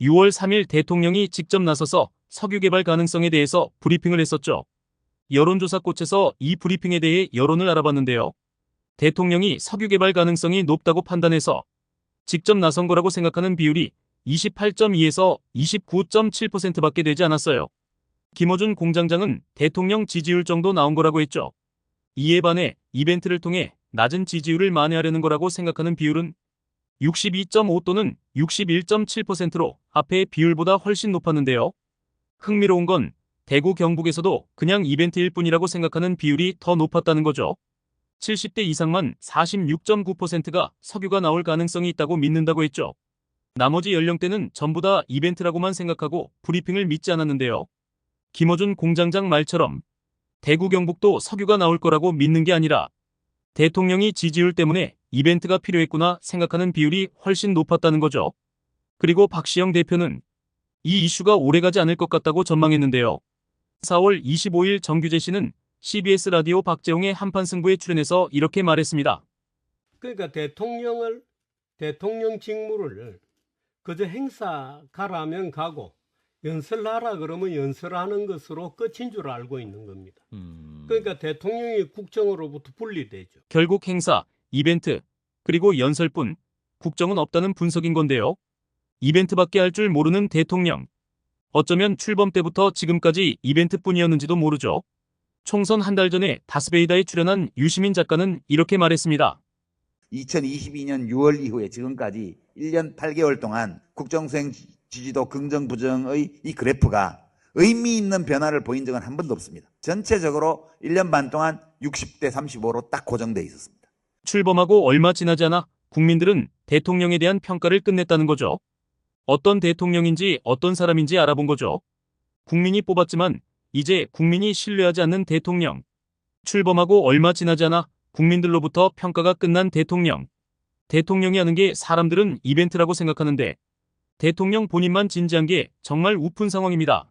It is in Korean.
6월 3일 대통령이 직접 나서서 석유 개발 가능성에 대해서 브리핑을 했었죠. 여론조사꽃에서 이 브리핑에 대해 여론을 알아봤는데요. 대통령이 석유 개발 가능성이 높다고 판단해서 직접 나선 거라고 생각하는 비율이 28.2에서 29.7%밖에 되지 않았어요. 김어준 공장장은 대통령 지지율 정도 나온 거라고 했죠. 이에 반해 이벤트를 통해 낮은 지지율을 만회하려는 거라고 생각하는 비율은 62.5 또는 61.7%로 앞의 비율보다 훨씬 높았는데요. 흥미로운 건 대구 경북에서도 그냥 이벤트일 뿐이라고 생각하는 비율이 더 높았다는 거죠. 70대 이상만 46.9%가 석유가 나올 가능성이 있다고 믿는다고 했죠. 나머지 연령대는 전부 다 이벤트라고만 생각하고 브리핑을 믿지 않았는데요. 김어준 공장장 말처럼 대구 경북도 석유가 나올 거라고 믿는 게 아니라 대통령이 지지율 때문에 이벤트가 필요했구나 생각하는 비율이 훨씬 높았다는 거죠. 그리고 박시영 대표는 이 이슈가 오래가지 않을 것 같다고 전망했는데요. 4월 25일 정규재 씨는 CBS 라디오 박재홍의 한판 승부에 출연해서 이렇게 말했습니다. 그러니까 대통령 직무를 그저 행사 가라면 가고 연설하라 그러면 연설하는 것으로 끝인 줄 알고 있는 겁니다. 그러니까 대통령이 국정으로부터 분리되죠. 결국 행사, 이벤트, 그리고 연설뿐 국정은 없다는 분석인 건데요. 이벤트밖에 할 줄 모르는 대통령. 어쩌면 출범 때부터 지금까지 이벤트뿐이었는지도 모르죠. 총선 한 달 전에 다스베이다에 출연한 유시민 작가는 이렇게 말했습니다. 2022년 6월 이후에 지금까지 1년 8개월 동안 국정수행 지지도 긍정 부정의 이 그래프가 의미 있는 변화를 보인 적은 한 번도 없습니다. 전체적으로 1년 반 동안 60대 35로 딱 고정돼 있었습니다. 출범하고 얼마 지나지 않아 국민들은 대통령에 대한 평가를 끝냈다는 거죠. 어떤 대통령인지 어떤 사람인지 알아본 거죠. 국민이 뽑았지만 이제 국민이 신뢰하지 않는 대통령. 출범하고 얼마 지나지 않아 국민들로부터 평가가 끝난 대통령. 대통령이 하는 게 사람들은 이벤트라고 생각하는데 대통령 본인만 진지한 게 정말 우픈 상황입니다.